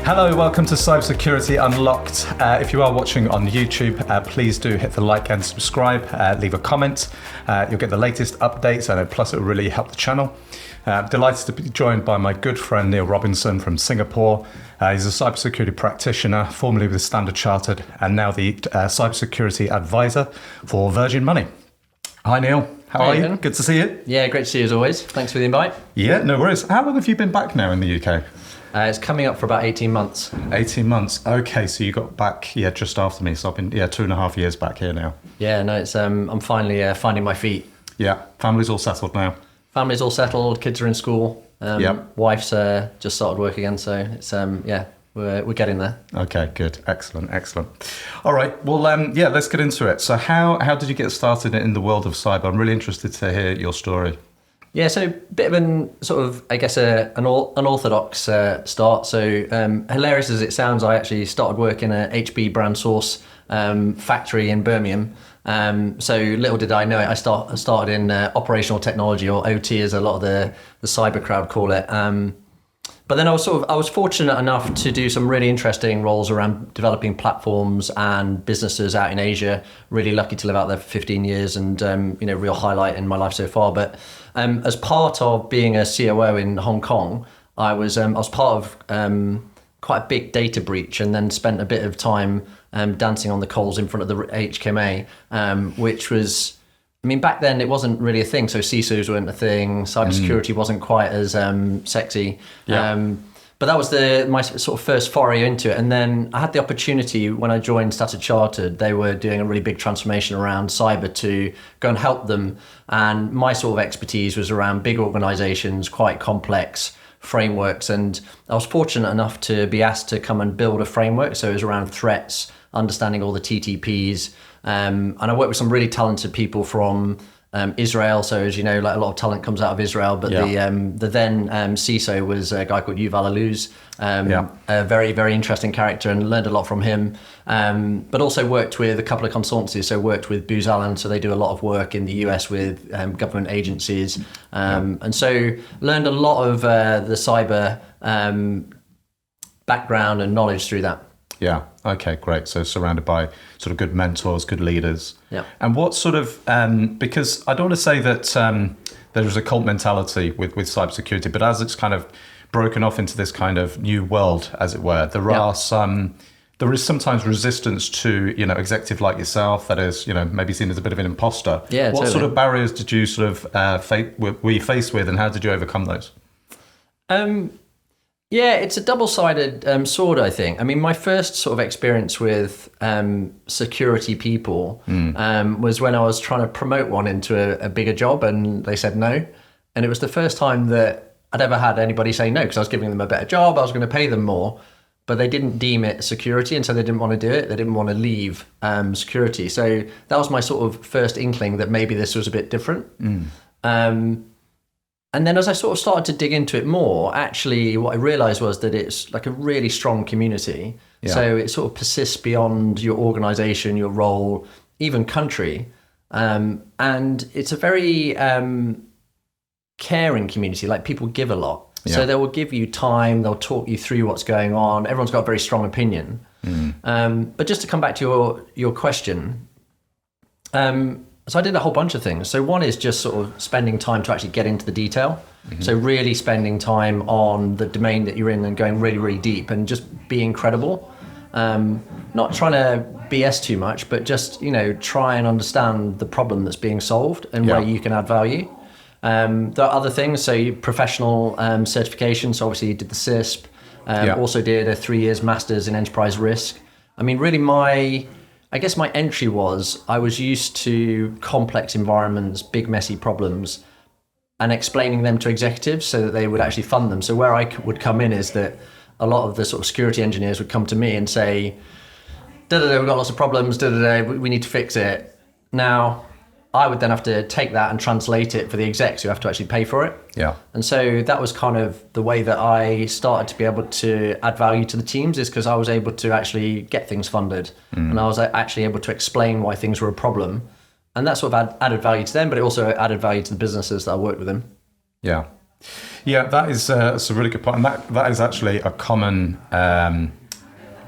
Hello, welcome to Cybersecurity Unlocked. If you are watching on YouTube, please do hit the like and subscribe, leave a comment. You'll get the latest updates, and plus it will really help the channel. Delighted to be joined by my good friend Neil Robinson from Singapore. He's a cybersecurity practitioner, formerly with Standard Chartered, and now the cybersecurity advisor for Virgin Money. Hi Neil, how are you? Ben. Good to see you. Yeah, great to see you as always. Thanks for the invite. Yeah, no worries. How long have you been back now in the UK? It's coming up for about 18 months. 18 months. Okay, so you got back, just after me. So I've been, 2.5 years back here now. Yeah, no, it's I'm finally finding my feet. Yeah, family's all settled now. Family's all settled, kids are in school. Wife's just started work again, so it's we're getting there. Okay, good, excellent. All right, well, let's get into it. So how did you get started in the world of cyber? I'm really interested to hear your story. Yeah, so a bit of an sort of, I guess, an unorthodox start. So hilarious as it sounds, I actually started working at HP brand source factory in Birmingham. So little did I know it, I started in operational technology, or OT as a lot of the cyber crowd call it. But then I was fortunate enough to do some really interesting roles around developing platforms and businesses out in Asia. Really lucky to live out there for 15 years, and real highlight in my life so far. But as part of being a COO in Hong Kong, I was part of quite a big data breach, and then spent a bit of time dancing on the coals in front of the HKMA, which was. I mean, back then it wasn't really a thing, so CSUs weren't a thing. Cybersecurity wasn't quite as sexy. Yeah. But that was my sort of first foray into it. And then I had the opportunity when I joined Standard Chartered. They were doing a really big transformation around cyber to go and help them. And my sort of expertise was around big organizations, quite complex frameworks. And I was fortunate enough to be asked to come and build a framework. So it was around threats, understanding all the TTPs. And I worked with some really talented people from Israel. So as you know, like a lot of talent comes out of Israel, but the then CISO was a guy called Yuval Aluz, a very, very interesting character, and learned a lot from him. But also worked with a couple of consultancies. So worked with Booz Allen. So they do a lot of work in the US with government agencies. And so learned a lot of the cyber background and knowledge through that. Yeah. Okay, great. So surrounded by sort of good mentors, good leaders. Yeah. And what sort of, because I don't want to say that there is a cult mentality with cybersecurity, but as it's kind of broken off into this kind of new world, as it were, there is sometimes resistance to, executive like yourself that is, maybe seen as a bit of an imposter. Yeah, what totally. sort of barriers did you sort of were you faced with, and how did you overcome those? Yeah, it's a double-sided sword, I think. I mean, my first sort of experience with security people was when I was trying to promote one into a bigger job, and they said no. And it was the first time that I'd ever had anybody say no, because I was giving them a better job, I was going to pay them more, but they didn't deem it security, and so they didn't want to do it. They didn't want to leave security. So that was my sort of first inkling that maybe this was a bit different. And then as I sort of started to dig into it more, actually what I realized was that it's like a really strong community. Yeah. So it sort of persists beyond your organization, your role, even country. And it's a very caring community, like people give a lot. Yeah. So they will give you time, they'll talk you through what's going on. Everyone's got a very strong opinion. But just to come back to your question, so I did a whole bunch of things. So one is just sort of spending time to actually get into the detail. So really spending time on the domain that you're in and going really, really deep and just being credible. Not trying to BS too much, but just, try and understand the problem that's being solved and where you can add value. There are other things. So professional certification. So obviously you did the CISP. Also did a 3 years master's in enterprise risk. I mean, really I guess my entry was I was used to complex environments, big messy problems, and explaining them to executives so that they would actually fund them. So where I would come in is that a lot of the sort of security engineers would come to me and say, we've got lots of problems, we need to fix it. Now, I would then have to take that and translate it for the execs who have to actually pay for it. Yeah. And so that was kind of the way that I started to be able to add value to the teams, is because I was able to actually get things funded. And I was actually able to explain why things were a problem. And that sort of added value to them, but it also added value to the businesses that I worked with them. Yeah. Yeah, that's a really good point. And that is actually a common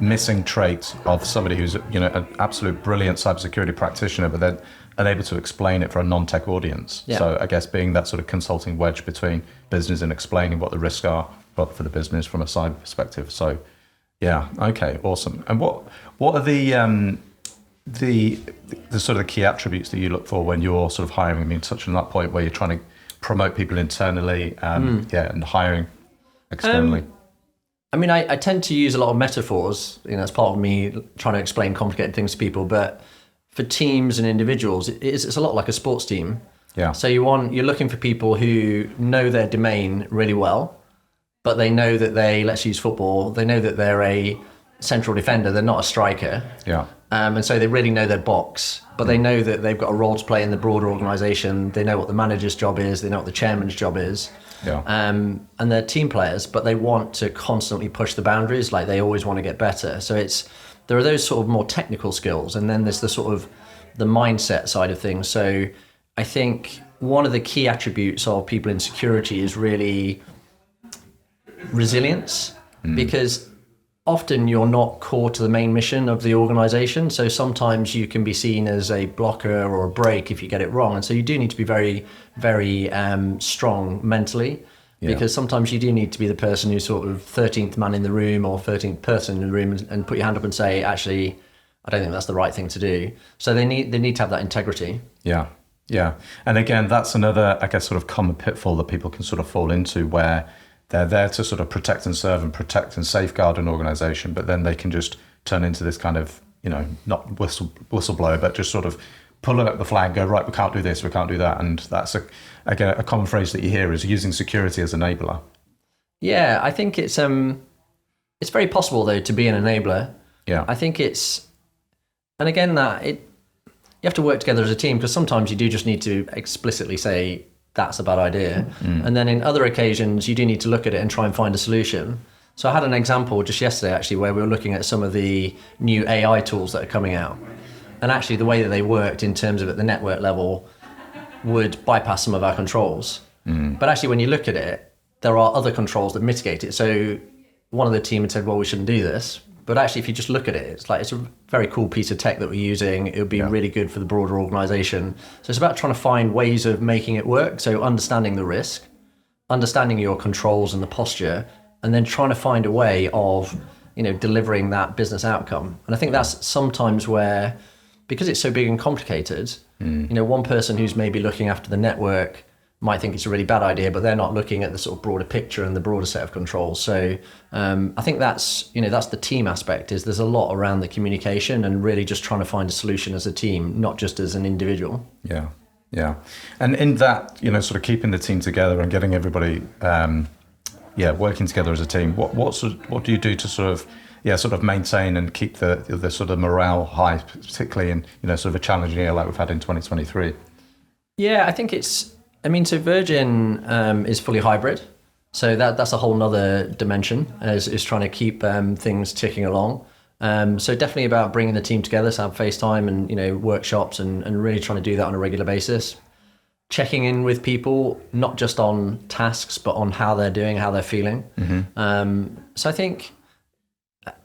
missing trait of somebody who's, an absolute brilliant cybersecurity practitioner, but then unable to explain it for a non-tech audience. Yeah. So I guess being that sort of consulting wedge between business and explaining what the risks are for the business from a cyber perspective. So yeah, okay, awesome. And what are the sort of the key attributes that you look for when you're sort of hiring? I mean, touching on that point where you're trying to promote people internally, and hiring externally. I mean, I tend to use a lot of metaphors, as part of me trying to explain complicated things to people. But for teams and individuals, it's a lot like a sports team. Yeah. So you're looking for people who know their domain really well, but they know that let's use football, they know that they're a central defender, they're not a striker. Yeah. And so they really know their box, but they know that they've got a role to play in the broader organisation. They know what the manager's job is, they know what the chairman's job is. Yeah. And they're team players, but they want to constantly push the boundaries, like they always want to get better. So there are those sort of more technical skills, and then there's the sort of the mindset side of things. So I think one of the key attributes of people in security is really resilience, because often you're not core to the main mission of the organization. So sometimes you can be seen as a blocker or a break if you get it wrong. And so you do need to be very, very strong mentally, because sometimes you do need to be the person who's sort of 13th man in the room or 13th person in the room and put your hand up and say, actually, I don't think that's the right thing to do. So they need to have that integrity. Yeah. Yeah. And again, that's another, I guess, sort of common pitfall that people can sort of fall into, where they're there to sort of protect and serve and protect and safeguard an organization, but then they can just turn into this kind of, not whistleblower, but just sort of pull up the flag, go, right, we can't do this, we can't do that. And that's, a common phrase that you hear is using security as enabler. Yeah, I think it's very possible, though, to be an enabler. Yeah. I think you have to work together as a team, because sometimes you do just need to explicitly say, that's a bad idea. And then in other occasions, you do need to look at it and try and find a solution. So I had an example just yesterday, actually, where we were looking at some of the new AI tools that are coming out. And actually the way that they worked in terms of at the network level would bypass some of our controls. But actually when you look at it, there are other controls that mitigate it. So one of the team had said, well, we shouldn't do this. But actually, if you just look at it, it's a very cool piece of tech that we're using. It would be really good for the broader organization. So it's about trying to find ways of making it work. So understanding the risk, understanding your controls and the posture, and then trying to find a way of, delivering that business outcome. And I think that's sometimes where, because it's so big and complicated, one person who's maybe looking after the network might think it's a really bad idea, but they're not looking at the sort of broader picture and the broader set of controls. So I think that's the team aspect, is there's a lot around the communication and really just trying to find a solution as a team, not just as an individual. Yeah. Yeah. And in that, sort of keeping the team together and getting everybody, working together as a team, what do you do to sort of maintain and keep the sort of morale high, particularly in, sort of a challenging year like we've had in 2023? Yeah, I think so Virgin is fully hybrid. So that's a whole nother dimension, is trying to keep things ticking along. So definitely about bringing the team together, so have FaceTime and, workshops and really trying to do that on a regular basis. Checking in with people, not just on tasks, but on how they're doing, how they're feeling. So I think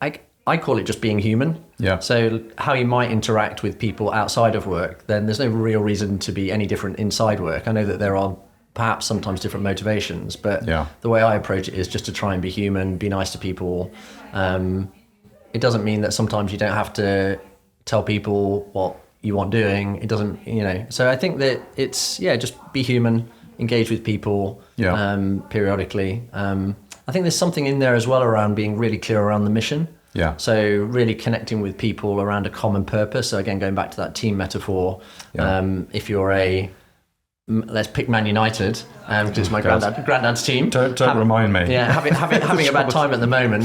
I call it just being human. Yeah. So how you might interact with people outside of work, then there's no real reason to be any different inside work. I know that there are perhaps sometimes different motivations, but the way I approach it is just to try and be human, be nice to people. It doesn't mean that sometimes you don't have to tell people what you want doing. It doesn't, so I think that it's, just be human, engage with people periodically. I think there's something in there as well around being really clear around the mission. Yeah. So really connecting with people around a common purpose. So again, going back to that team metaphor, if you're let's pick Man United, because it's my granddad's team. Don't remind me. Yeah, having a bad time at the moment.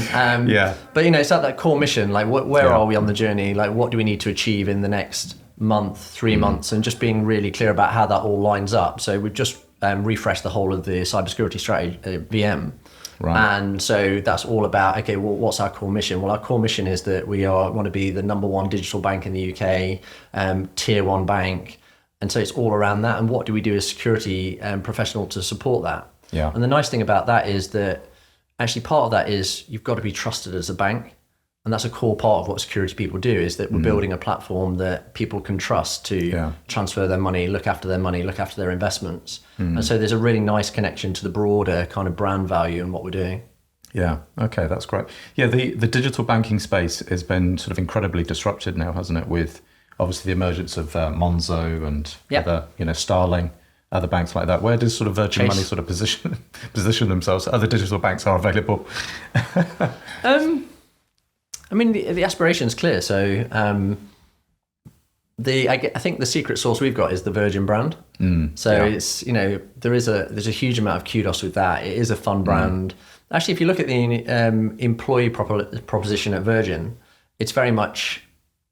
But it's like that core mission. Like, where are we on the journey? Like, what do we need to achieve in the next month, 3 months, and just being really clear about how that all lines up. So we've just refreshed the whole of the cybersecurity strategy, VM. Right. And so that's all about, okay, well, what's our core mission? Well, our core mission is that we want to be the number one digital bank in the UK, tier one bank. And so it's all around that. And what do we do as security professional to support that? Yeah. And the nice thing about that is that actually part of that is you've got to be trusted as a bank. And that's a core part of what security people do, is that we're building a platform that people can trust to transfer their money, look after their investments. And so there's a really nice connection to the broader kind of brand value and what we're doing. Yeah. Okay, that's great. Yeah, the digital banking space has been sort of incredibly disrupted now, hasn't it? With obviously the emergence of Monzo and other, Starling, other banks like that. Where does sort of Virgin Money sort of position themselves? Other digital banks are available. I mean, the aspiration is clear. So I think the secret sauce we've got is the Virgin brand. It's, there's a huge amount of kudos with that. It is a fun brand. Actually, if you look at the employee proposition at Virgin, it's very much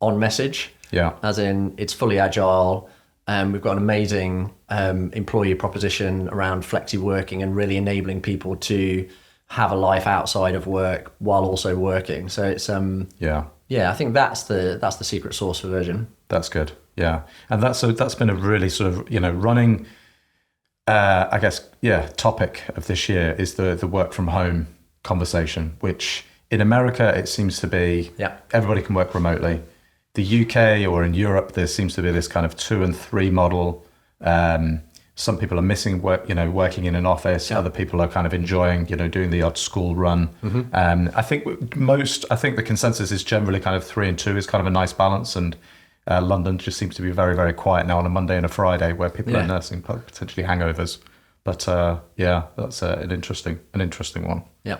on message. Yeah. As in, it's fully agile. We've got an amazing employee proposition around flexi working and really enabling people to have a life outside of work while also working. So it's I think that's the secret sauce for Virgin. That's good. Yeah. And that's been a really sort of, running topic of this year is the work from home conversation, which in America it seems to be everybody can work remotely. The UK or in Europe there seems to be this kind of 2 and 3 model. Some people are missing work, working in an office. Other people are kind of enjoying, doing the odd school run. I think the consensus is generally kind of 3 and 2 is kind of a nice balance. And London just seems to be very, very quiet now on a Monday and a Friday, where people are nursing potentially hangovers. But that's an interesting one. Yeah.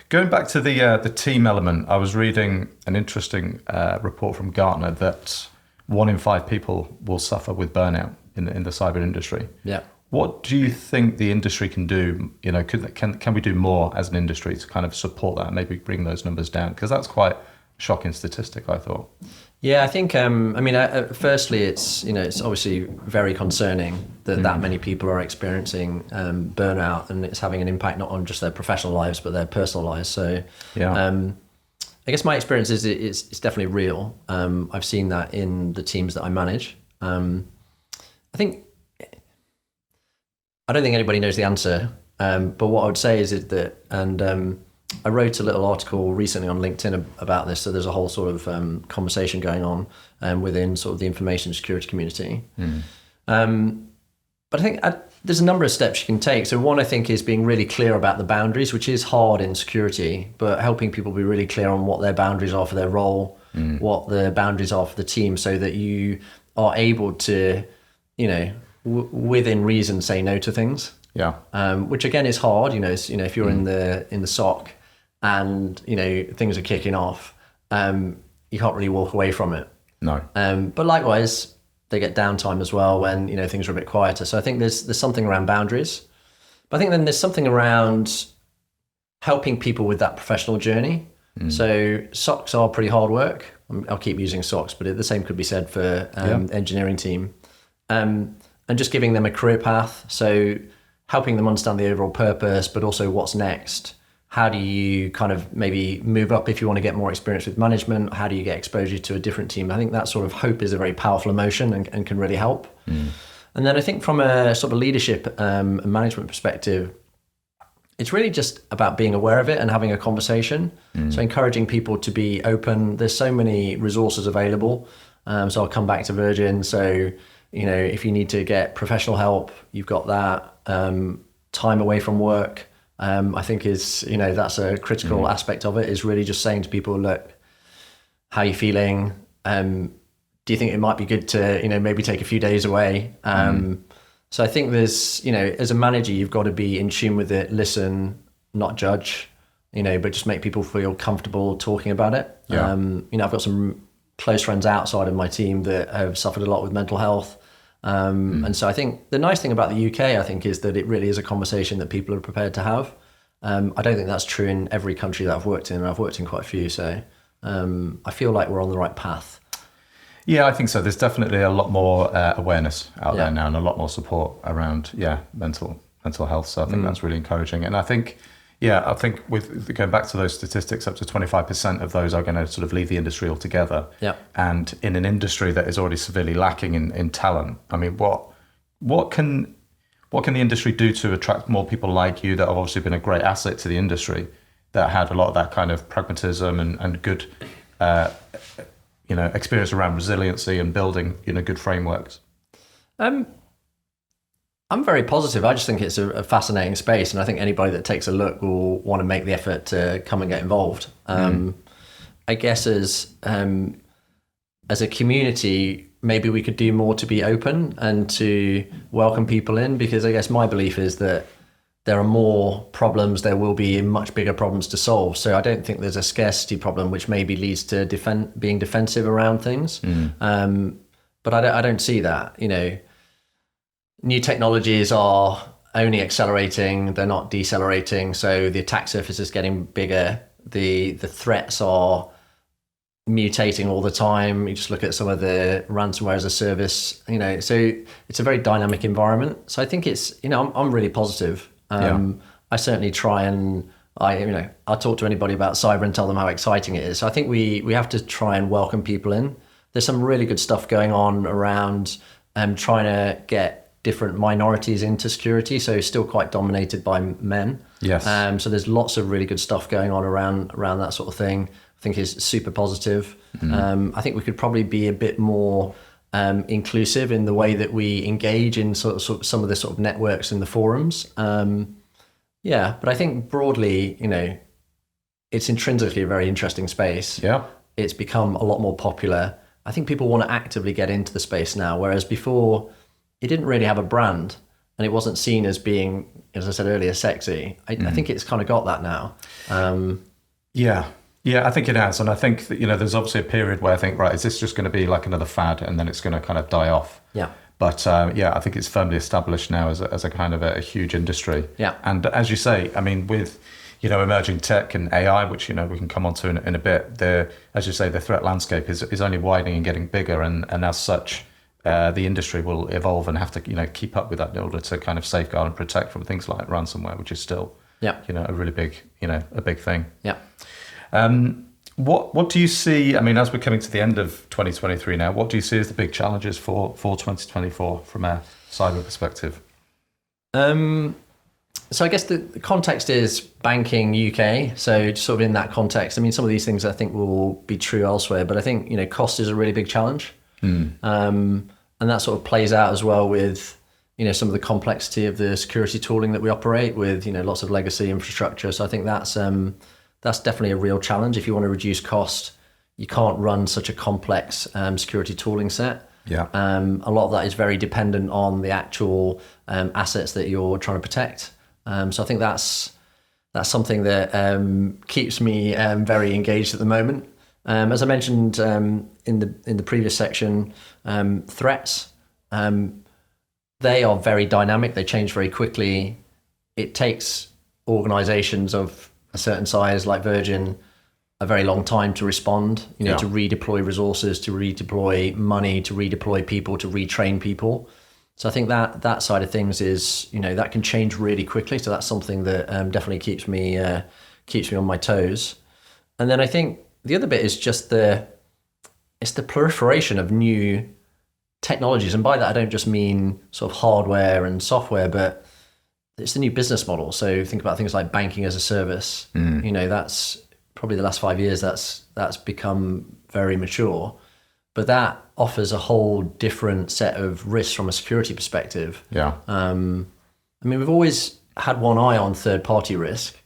Going back to the team element, I was reading an interesting report from Gartner that 1 in 5 people will suffer with burnout in the cyber industry. Yeah. What do you think the industry can do? Can we do more as an industry to kind of support that and maybe bring those numbers down? Because that's quite a shocking statistic, I thought. Yeah, I think. Firstly, it's obviously very concerning that many people are experiencing burnout, and it's having an impact not on just their professional lives but their personal lives. So, I guess my experience is it's definitely real. I've seen that in the teams that I manage. I don't think anybody knows the answer, but what I would say is that, and I wrote a little article recently on LinkedIn about this, so there's a whole sort of conversation going on within sort of the information security community. But I think there's a number of steps you can take. So one, I think, is being really clear about the boundaries, which is hard in security, but helping people be really clear on what their boundaries are for their role, what the boundaries are for the team, so that you are able to, within reason, say no to things. Yeah. Which again is hard. If you're in the SOC and things are kicking off, you can't really walk away from it. No. But likewise, they get downtime as well when things are a bit quieter. So I think there's something around boundaries, but I think then there's something around helping people with that professional journey. So SOCs are pretty hard work. I'll keep using SOCs, but the same could be said for engineering team. And just giving them a career path. So helping them understand the overall purpose, but also what's next. How do you kind of maybe move up if you want to get more experience with management? How do you get exposure to a different team? I think that sort of hope is a very powerful emotion and can really help. And then I think from a sort of leadership and management perspective, it's really just about being aware of it and having a conversation. So encouraging people to be open. There's so many resources available. So I'll come back to Virgin. So, if you need to get professional help, you've got that. Time away from work, I think is, that's a critical aspect of it, is really just saying to people, look, how are you feeling? Do you think it might be good to, maybe take a few days away? So I think there's, as a manager, you've got to be in tune with it, listen, not judge, but just make people feel comfortable talking about it. Yeah. I've got some close friends outside of my team that have suffered a lot with mental health. And so I think the nice thing about the UK, I think, is that it really is a conversation that people are prepared to have. I don't think that's true in every country that I've worked in, and I've worked in quite a few. So I feel like we're on the right path. Yeah, I think so. There's definitely a lot more awareness out there now, and a lot more support around mental health. So I think that's really encouraging. And I think with going back to those statistics, up to 25% of those are going to sort of leave the industry altogether. Yeah. And in an industry that is already severely lacking in talent, I mean, what can what can the industry do to attract more people like you that have obviously been a great asset to the industry, that had a lot of that kind of pragmatism and good, experience around resiliency and building, good frameworks? I'm very positive. I just think it's a fascinating space, and I think anybody that takes a look will want to make the effort to come and get involved. I guess as a community, maybe we could do more to be open and to welcome people in, because I guess my belief is that there are more problems, there will be much bigger problems to solve. So I don't think there's a scarcity problem, which maybe leads to being defensive around things. But I don't see that. New technologies are only accelerating, they're not decelerating. So the attack surface is getting bigger. The threats are mutating all the time. You just look at some of the ransomware as a service, so it's a very dynamic environment. So I think it's, I'm really positive. I certainly try and I'll talk to anybody about cyber and tell them how exciting it is. So I think we have to try and welcome people in. There's some really good stuff going on around trying to get different minorities into security, so still quite dominated by men. Yes. So there's lots of really good stuff going on around that sort of thing. I think is super positive. I think we could probably be a bit more inclusive in the way that we engage in sort of some of the sort of networks and the forums. But I think broadly, it's intrinsically a very interesting space. Yeah. It's become a lot more popular. I think people want to actively get into the space now, whereas before it didn't really have a brand and it wasn't seen as being, as I said earlier, sexy. I think it's kind of got that now. Yeah, I think it has. And I think that, there's obviously a period where I think, right, is this just going to be like another fad and then it's going to kind of die off? Yeah. But I think it's firmly established now as a kind of a huge industry. Yeah. And as you say, I mean, with, emerging tech and AI, which, we can come on to in a bit, as you say, the threat landscape is only widening and getting bigger. And as such, the industry will evolve and have to, keep up with that in order to kind of safeguard and protect from things like ransomware, which is still, a really big, a big thing. Yeah. What do you see? I mean, as we're coming to the end of 2023 now, what do you see as the big challenges for 2024 from a cyber perspective? So I guess the context is banking UK. So just sort of in that context, I mean, some of these things I think will be true elsewhere, but I think, cost is a really big challenge. And that sort of plays out as well with, some of the complexity of the security tooling that we operate with, lots of legacy infrastructure. So I think that's definitely a real challenge. If you want to reduce cost, you can't run such a complex security tooling set. Yeah. A lot of that is very dependent on the actual assets that you're trying to protect. So I think that's something that keeps me very engaged at the moment. As I mentioned in the previous section, threats, they are very dynamic. They change very quickly. It takes organizations of a certain size like Virgin a very long time to respond, to redeploy resources, to redeploy money, to redeploy people, to retrain people. So I think that side of things is, that can change really quickly. So that's something that definitely keeps me on my toes. And then I think the other bit is just the proliferation of new technologies. And by that, I don't just mean sort of hardware and software, but it's the new business model. So think about things like banking as a service. That's probably the last 5 years that's become very mature, but that offers a whole different set of risks from a security perspective. Yeah. I mean, we've always had one eye on third-party risk,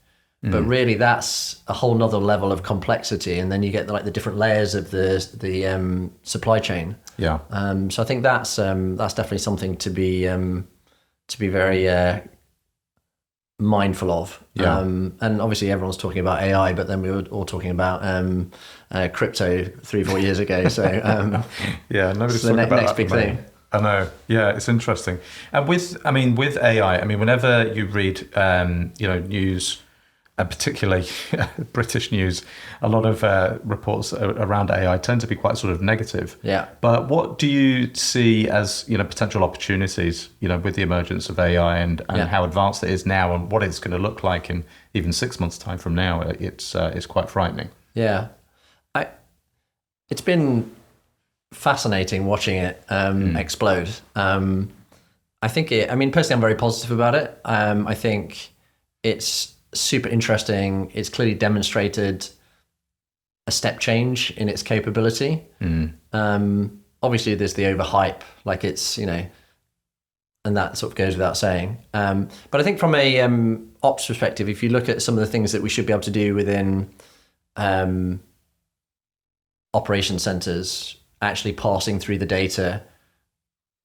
but really that's a whole nother level of complexity. And then you get the different layers of the supply chain. Yeah. So I think that's definitely something to be very mindful of. Yeah. And obviously everyone's talking about AI, but then we were all talking about crypto 3-4 years ago. So yeah, nobody's so talking about next that big thing. I know. Yeah, it's interesting. And with AI, whenever you read, news, and particularly British news, a lot of reports around AI tend to be quite sort of negative. Yeah. But what do you see as, potential opportunities, with the emergence of AI and how advanced it is now and what it's going to look like in even 6 months' time from now? It's quite frightening. Yeah. It's been fascinating watching it explode. I think personally, I'm very positive about it. I think it's super interesting. It's clearly demonstrated a step change in its capability. Obviously, there's the overhype, like it's, and that sort of goes without saying. But I think from a ops perspective, if you look at some of the things that we should be able to do within operation centers, actually passing through the data,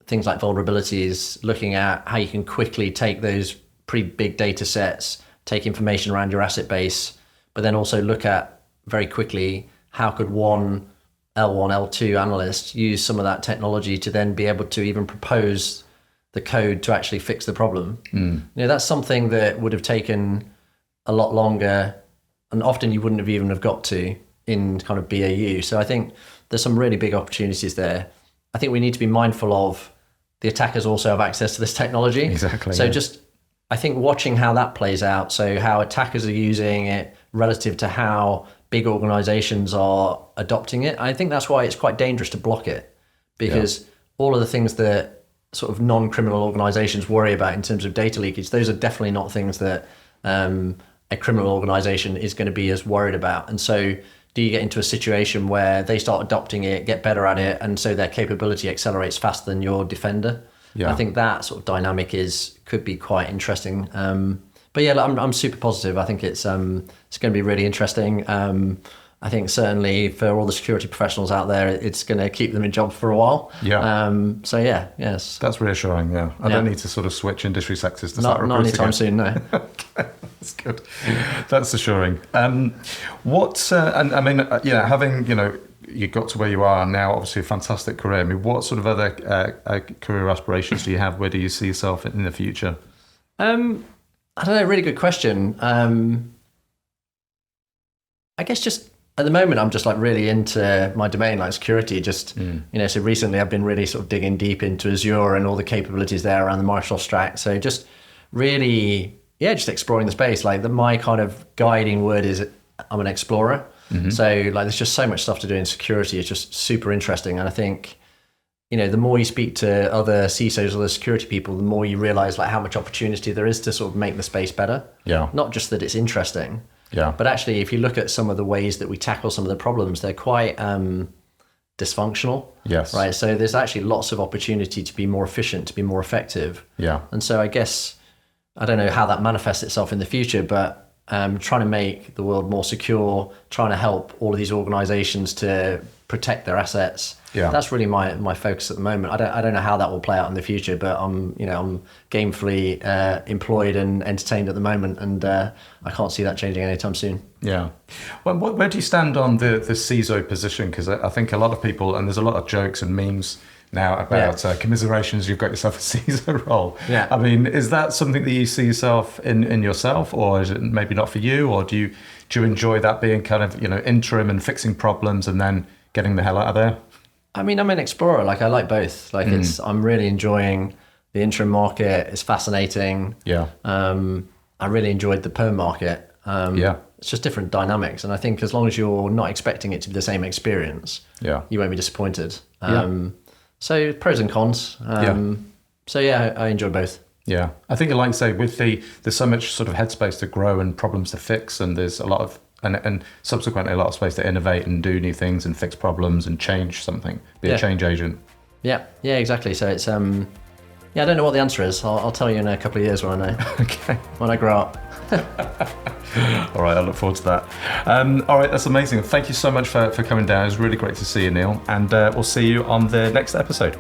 things like vulnerabilities, looking at how you can quickly take those pretty big data sets, take information around your asset base, but then also look at very quickly how could one L1, L2 analyst use some of that technology to then be able to even propose the code to actually fix the problem. That's something that would have taken a lot longer, and often you wouldn't have even have got to in kind of BAU. So I think there's some really big opportunities there. I think we need to be mindful of the attackers also have access to this technology. Exactly. So I think watching how that plays out, so how attackers are using it relative to how big organizations are adopting it, I think that's why it's quite dangerous to block it, because all of the things that sort of non-criminal organizations worry about in terms of data leakage, those are definitely not things that a criminal organization is going to be as worried about. And so do you get into a situation where they start adopting it, get better at it, and so their capability accelerates faster than your defender? I think that sort of dynamic could be quite interesting. But yeah, I'm super positive. I think it's going to be really interesting. I think certainly for all the security professionals out there, it's going to keep them in jobs for a while. Yes. That's reassuring. Yeah, I don't need to sort of switch industry sectors to start recruiting. Not anytime soon. No. Okay, that's good. That's assuring. Having you got to where you are now, obviously a fantastic career. I mean, what sort of other career aspirations do you have? Where do you see yourself in the future? I don't know. Really good question. I guess just at the moment, I'm just like really into my domain, like security. So recently I've been really sort of digging deep into Azure and all the capabilities there around the Microsoft stack. So just really, just exploring the space. Like my kind of guiding word is I'm an explorer. So like there's just so much stuff to do in security. It's just super interesting. And I think, the more you speak to other CISOs, other security people, the more you realize like how much opportunity there is to sort of make the space better. Yeah. Not just that it's interesting. Yeah. But actually, if you look at some of the ways that we tackle some of the problems, they're quite dysfunctional. Yes. Right. So there's actually lots of opportunity to be more efficient, to be more effective. Yeah. And so I guess, I don't know how that manifests itself in the future, but trying to make the world more secure, trying to help all of these organizations to protect their assets. Yeah. That's really my focus at the moment. I don't know how that will play out in the future, but I'm gamefully employed and entertained at the moment, and I can't see that changing anytime soon. Yeah. Well, where do you stand on the CISO position? Because I think a lot of people, and there's a lot of jokes and memes now about commiserations, you've got yourself a CISO role. Yeah. I mean, is that something that you see yourself in yourself, or is it maybe not for you, or do you enjoy that being kind of interim and fixing problems and then getting the hell out of there? I mean, I'm an explorer. Like I like both. Like I'm really enjoying the interim market. It's fascinating. Yeah. I really enjoyed the perm market. It's just different dynamics, and I think as long as you're not expecting it to be the same experience, you won't be disappointed. So pros and cons. So I enjoy both. Yeah, I think, like you say, with there's so much sort of headspace to grow and problems to fix, and there's a lot of and subsequently a lot of space to innovate and do new things and fix problems and change something, be a change agent. Yeah, exactly. So it's I don't know what the answer is. I'll tell you in a couple of years when I know. Okay. When I grow up. All right, I look forward to that. All right, that's amazing. Thank you so much for coming down. It was really great to see you, Neil, and we'll see you on the next episode.